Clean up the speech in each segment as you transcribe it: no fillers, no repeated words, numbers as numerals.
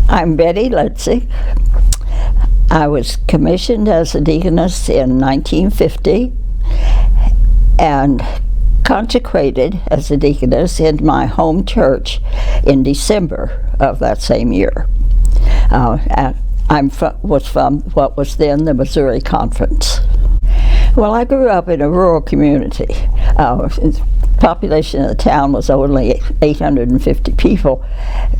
I'm Betty Letzig. I was commissioned as a deaconess in 1950 and consecrated as a deaconess in my home church in December of that same year. Was from what was then the Missouri Conference. Well, I grew up in a rural community. The population of the town was only 850 people,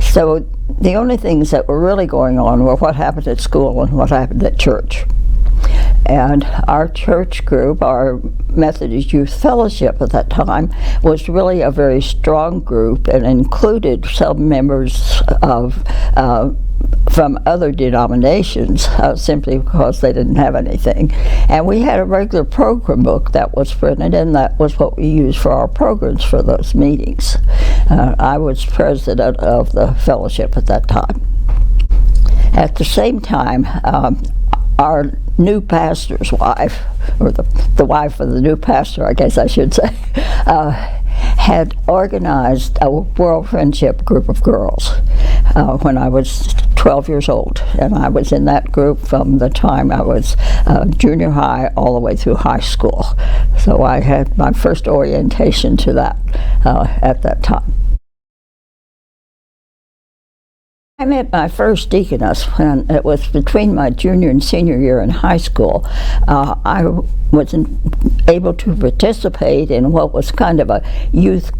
so the only things that were really going on were what happened at school and what happened at church. And our church group, our Methodist Youth Fellowship at that time, was really a very strong group and included some members of from other denominations simply because they didn't have anything. And we had a regular program book that was printed, and that was what we used for our programs for those meetings. I was president of the fellowship at that time. At the same time, our new pastor's wife, or the wife of the new pastor, I guess I should say, had organized a World Friendship group of girls when I was 12 years old, and I was in that group from the time I was junior high all the way through high school. So I had my first orientation to that at that time. I met my first deaconess when it was between my junior and senior year in high school. I was able to participate in what was kind of a youth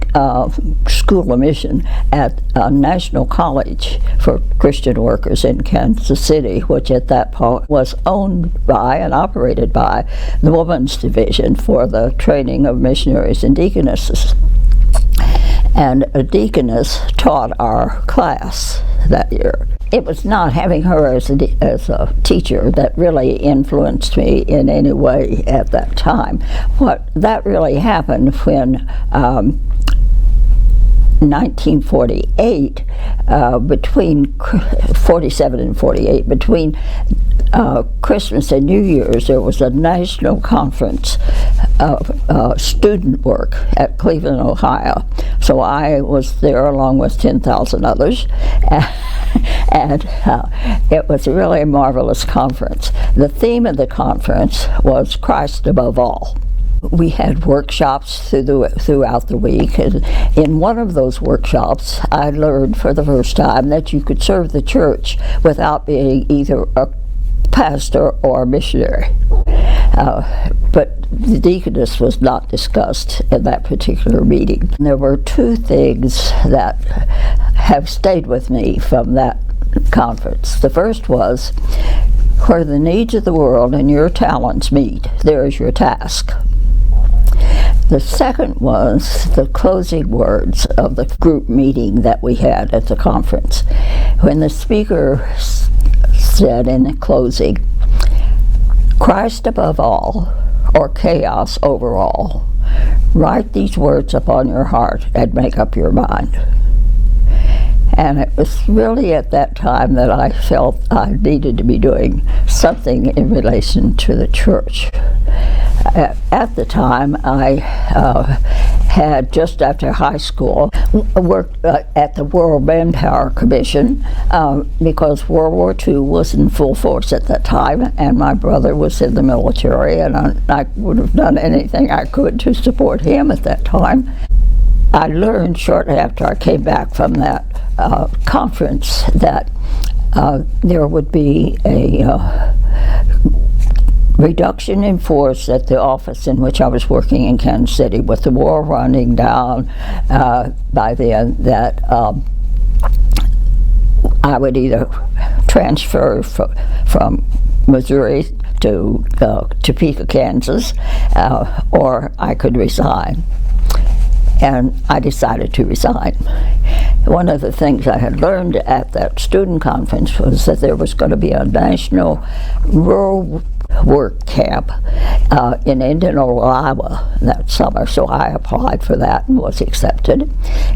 school of mission at National College for Christian Workers in Kansas City, which at that point was owned by and operated by the Women's Division for the training of missionaries and deaconesses. And a deaconess taught our class that year. It was not having her as a teacher that really influenced me in any way at that time. What that really happened when 1948, between 47 and 48, between Christmas and New Year's, there was a national conference of student work at Cleveland, Ohio. So I was there along with 10,000 others, and it was really a marvelous conference. The theme of the conference was Christ above all. We had workshops throughout the week, and in one of those workshops I learned for the first time that you could serve the church without being either a pastor or a missionary. But the deaconess was not discussed in that particular meeting. There were two things that have stayed with me from that conference. The first was, where the needs of the world and your talents meet, there is your task. The second was the closing words of the group meeting that we had at the conference, when the speaker said in the closing, Christ above all, or chaos over all. Write these words upon your heart and make up your mind. And it was really at that time that I felt I needed to be doing something in relation to the church. At the time, I had, just after high school, worked at the World Manpower Commission because World War II was in full force at that time, and my brother was in the military, and I would have done anything I could to support him at that time. I learned shortly after I came back from that conference that there would be a reduction in force at the office in which I was working in Kansas City, with the war running down by then, that I would either transfer from Missouri to Topeka, Kansas, or I could resign. And I decided to resign. One of the things I had learned at that student conference was that there was going to be a national rural work camp in Indianola, Iowa that summer, so I applied for that and was accepted,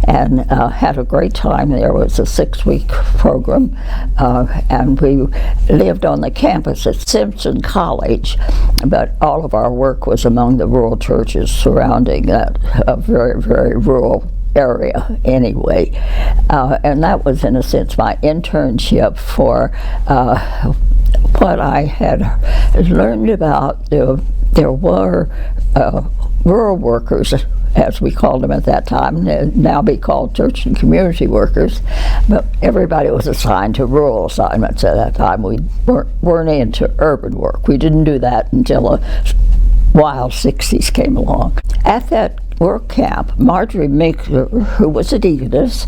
and had a great time there. It was a 6-week program, and we lived on the campus at Simpson College, but all of our work was among the rural churches surrounding that very, very rural area anyway. And that was, in a sense, my internship for what I had learned about. There were rural workers, as we called them at that time, now be called church and community workers, but everybody was assigned to rural assignments at that time. We weren't into urban work. We didn't do that until the wild 60s came along. At that work camp, Marjorie Minker, who was a deaconess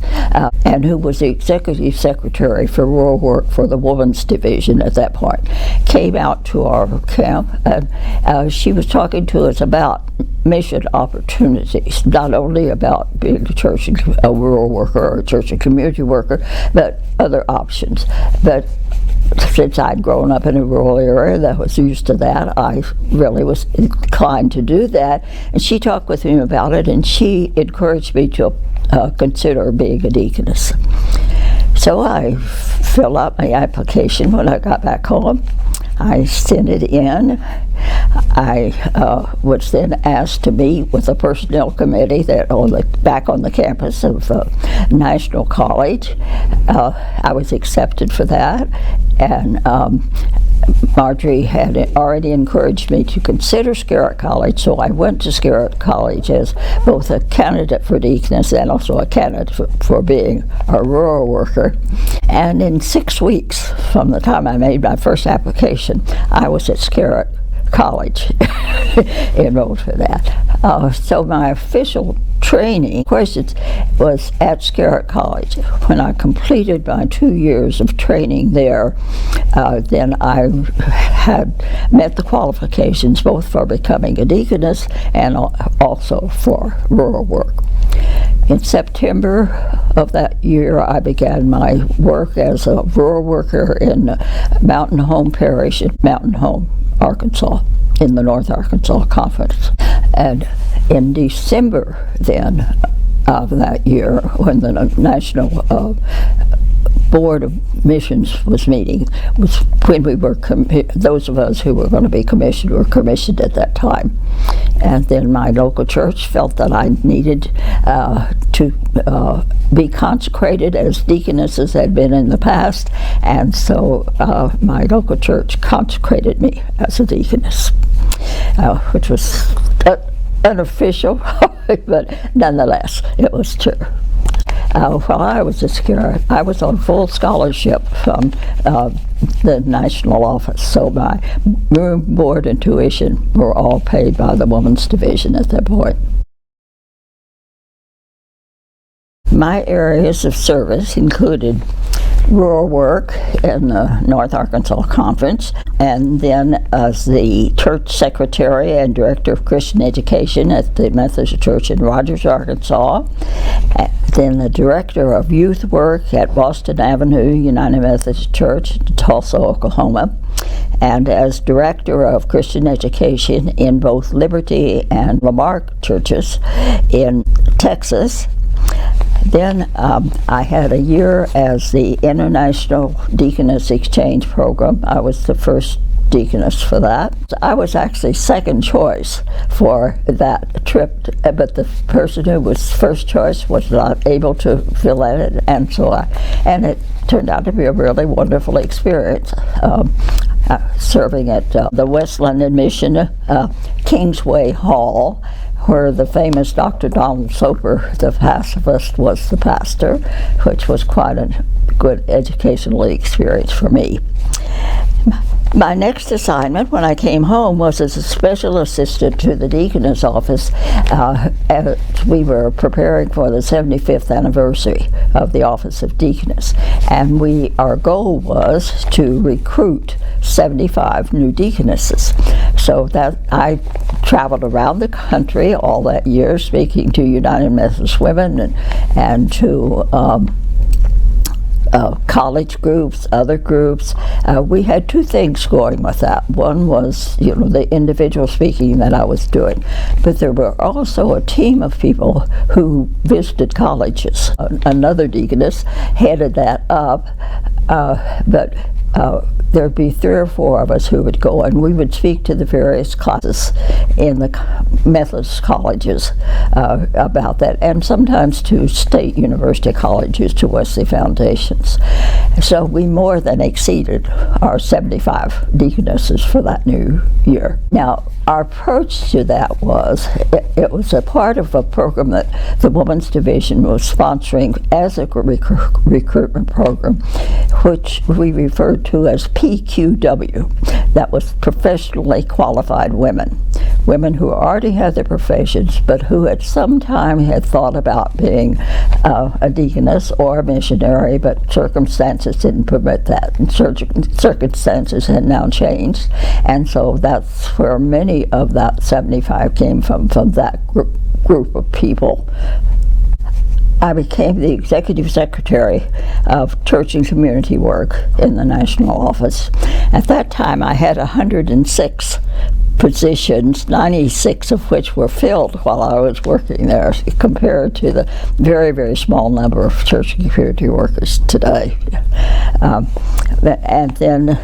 and who was the executive secretary for rural work for the women's division at that point, came out to our camp, and she was talking to us about mission opportunities, not only about being a rural worker or a church and community worker, but other options. But since I'd grown up in a rural area that was used to that, I really was inclined to do that. And she talked with me about it, and she encouraged me to consider being a deaconess. So I filled out my application when I got back home. I sent it in. I was then asked to meet with the personnel committee back on the campus of National College. I was accepted for that, and Marjorie had already encouraged me to consider Scarrett College, so I went to Scarrett College as both a candidate for deaconess and also a candidate for being a rural worker. And in 6 weeks from the time I made my first application, I was at Scarrett College enrolled for that. So my official training questions was at Scarrett College. When I completed my 2 years of training there, then I had met the qualifications both for becoming a deaconess and also for rural work. In September of that year, I began my work as a rural worker in Mountain Home Parish in Mountain Home, Arkansas, in the North Arkansas Conference. And in December then of that year, when the National Board of Missions was meeting, was when we were those of us who were going to be commissioned were commissioned at that time. And then my local church felt that I needed to be consecrated as deaconesses had been in the past, and so my local church consecrated me as a deaconess, which was unofficial, but nonetheless, it was true. While I was at Scarrett, I was on full scholarship from the national office, so my room, board, and tuition were all paid by the women's division at that point. My areas of service included rural work in the North Arkansas Conference, and then as the church secretary and director of Christian education at the Methodist Church in Rogers, Arkansas, then the director of youth work at Boston Avenue United Methodist Church in Tulsa, Oklahoma, and as director of Christian education in both Liberty and Lamarck churches in Texas. Then I had a year as the International Deaconess Exchange Program. I was the first deaconess for that. I was actually second choice for that trip, but the person who was first choice was not able to fill that, and it turned out to be a really wonderful experience. Serving at the West London Mission Kingsway Hall, where the famous Dr. Donald Soper, the pacifist, was the pastor, which was quite a good educational experience for me. My next assignment when I came home was as a special assistant to the deaconess office as we were preparing for the 75th anniversary of the office of deaconess. And our goal was to recruit 75 new deaconesses. So that I traveled around the country all that year speaking to United Methodist Women and to college groups, other groups. We had two things going with that. One was, the individual speaking that I was doing, but there were also a team of people who visited colleges. Another deaconess headed that up, but there'd be 3 or 4 of us who would go, and we would speak to the various classes in the Methodist colleges about that, and sometimes to state university colleges, to Wesley foundations. So we more than exceeded our 75 deaconesses for that new year. Now, our approach to that was, it was a part of a program that the Women's Division was sponsoring as a recruitment program, which we referred to as PQW. That was professionally qualified women. Women who already had their professions, but who at some time had thought about being a deaconess or a missionary, but circumstances didn't permit that. And circumstances had now changed. And so that's where many of that 75 came from that group of people. I became the executive secretary of church and community work in the national office. At that time, I had 106 positions, 96 of which were filled while I was working there, compared to the very, very small number of church and community workers today. And then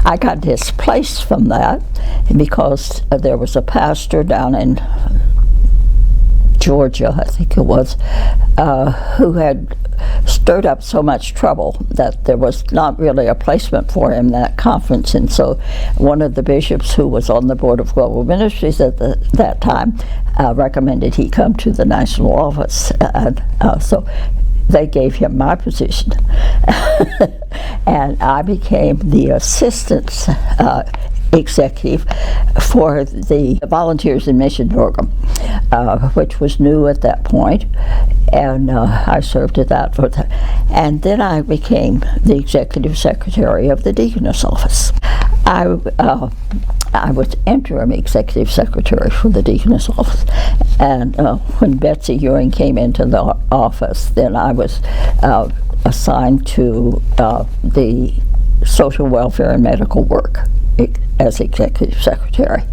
I got displaced from that because there was a pastor down in Georgia, I think it was, who had stirred up so much trouble that there was not really a placement for him in that conference. And so one of the bishops who was on the board of global ministries at that time recommended he come to the national office. So they gave him my position. And I became the assistant executive for the Volunteers in Mission program, which was new at that point, and I served at that for that. And then I became the executive secretary of the Deaconess office. I was interim executive secretary for the Deaconess office, and when Betsy Ewing came into the office, then I was assigned to the social welfare and medical work as executive secretary,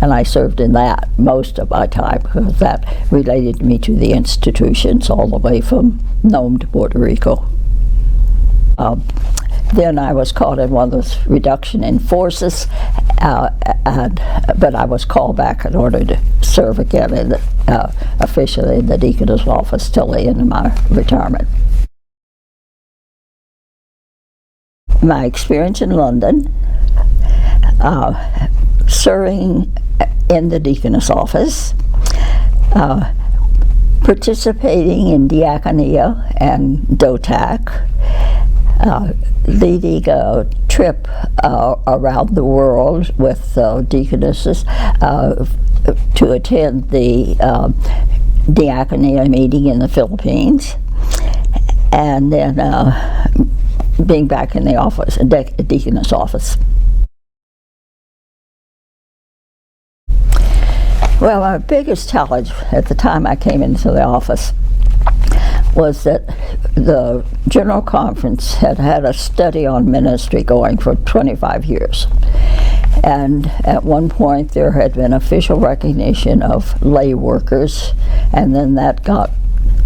and I served in that most of my time, because that related me to the institutions all the way from Nome to Puerto Rico. Then I was caught in one of those reduction in forces, but I was called back in order to serve again officially in the Deaconess office till the end of my retirement. My experience in London, serving in the Deaconess office, participating in diaconia and DOTAC, leading a trip around the world with deaconesses to attend the diaconia meeting in the Philippines, and then being back in the office, Deaconess office. Well, my biggest challenge at the time I came into the office was that the General Conference had had a study on ministry going for 25 years. And at one point there had been official recognition of lay workers, and then that got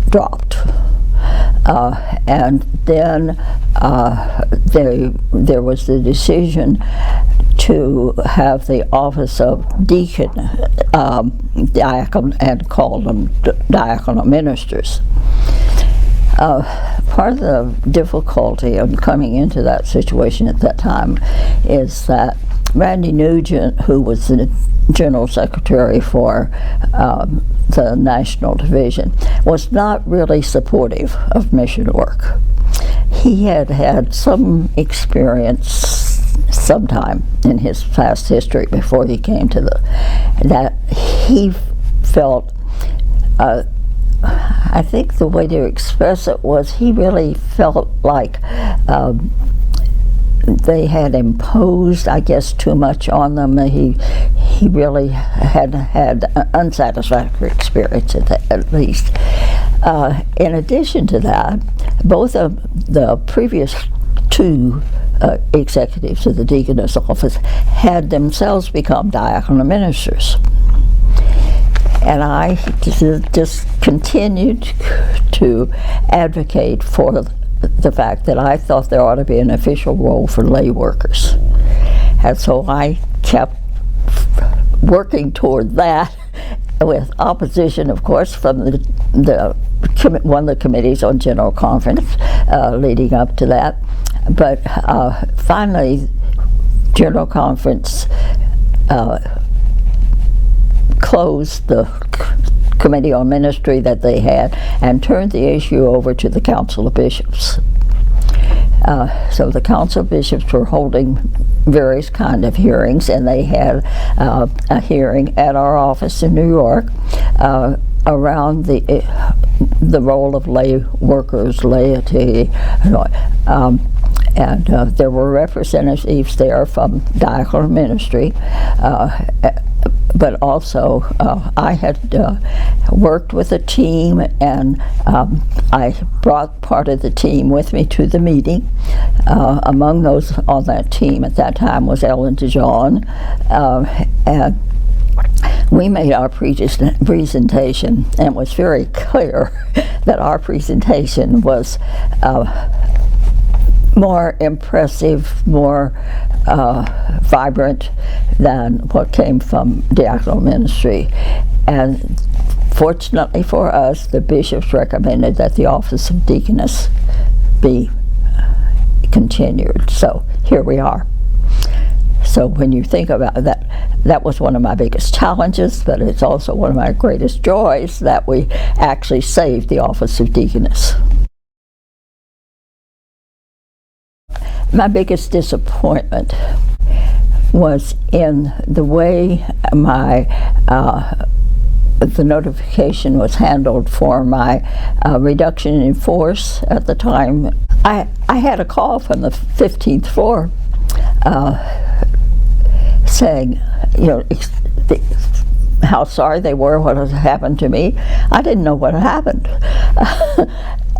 dropped. And then there was the decision to have the office of deacon, diacon, and call them diaconal ministers. Part of the difficulty of coming into that situation at that time is that Randy Nugent, who was the General Secretary for the National Division, was not really supportive of mission work. He had had some experience sometime in his past history before he came to that he felt, I think the way to express it was he really felt like they had imposed, I guess, too much on them. He really had an unsatisfactory experience at least. In addition to that, both of the previous 2 executives of the Deaconess office had themselves become diaconal ministers. And I just continued to advocate for the fact that I thought there ought to be an official role for lay workers. And so I kept working toward that, with opposition, of course, from one of the committees on General Conference leading up to that. But finally, General Conference closed the Committee on Ministry that they had and turned the issue over to the Council of Bishops. So the Council of Bishops were holding various kind of hearings, and they had a hearing at our office in New York around the role of lay workers, laity, and there were representatives there from diaconal ministry, but also I had worked with a team, and I brought part of the team with me to the meeting. Among those on that team at that time was Ellen DeJohn, and we made our presentation, and it was very clear that our presentation was more impressive, more vibrant than what came from diaconal ministry. And fortunately for us, the bishops recommended that the office of deaconess be continued. So here we are. So when you think about that, that was one of my biggest challenges, but it's also one of my greatest joys that we actually saved the office of deaconess. My biggest disappointment was in the way the notification was handled for my reduction in force at the time. I had a call from the 15th floor saying, how sorry they were, what had happened to me. I didn't know what had happened.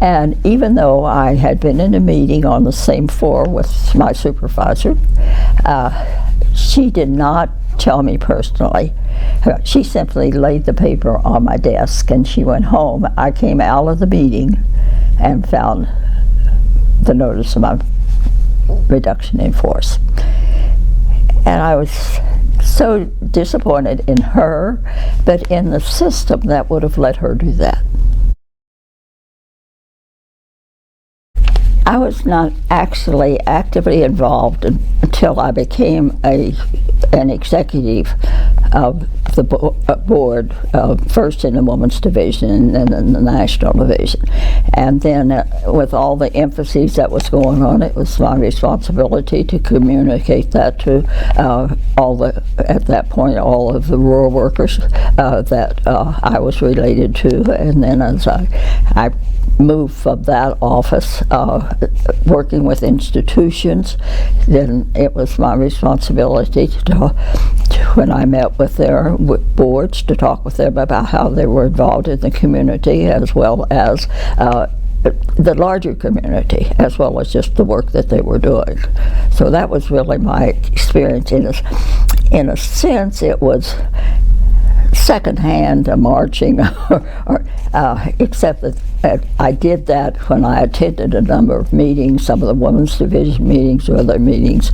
And even though I had been in a meeting on the same floor with my supervisor, she did not tell me personally. She simply laid the paper on my desk and she went home. I came out of the meeting and found the notice of my reduction in force. And I was so disappointed in her, but in the system that would have let her do that. I was not actually actively involved until I became an executive of the board, first in the women's division and then in the national division. And then with all the emphasis that was going on, it was my responsibility to communicate that to at that point, all of the rural workers that I was related to. And then as I moved from that office, working with institutions, then it was my responsibility when I met with their boards, to talk with them about how they were involved in the community, as well as the larger community, as well as just the work that they were doing. So that was really my experience. In a sense, it was secondhand marching, except that I did that when I attended a number of meetings, some of the women's division meetings or other meetings.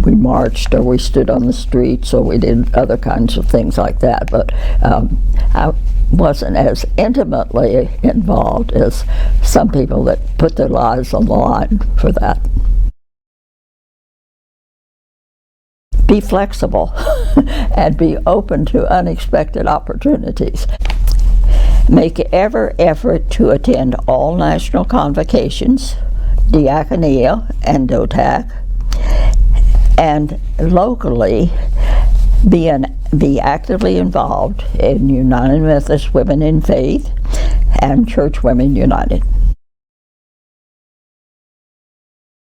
We marched, or we stood on the streets, or we did other kinds of things like that. But I wasn't as intimately involved as some people that put their lives on the line for that. Be flexible and be open to unexpected opportunities. Make every effort to attend all national convocations, diaconia and DOTAC, and locally be actively involved in United Methodist Women in Faith and Church Women United.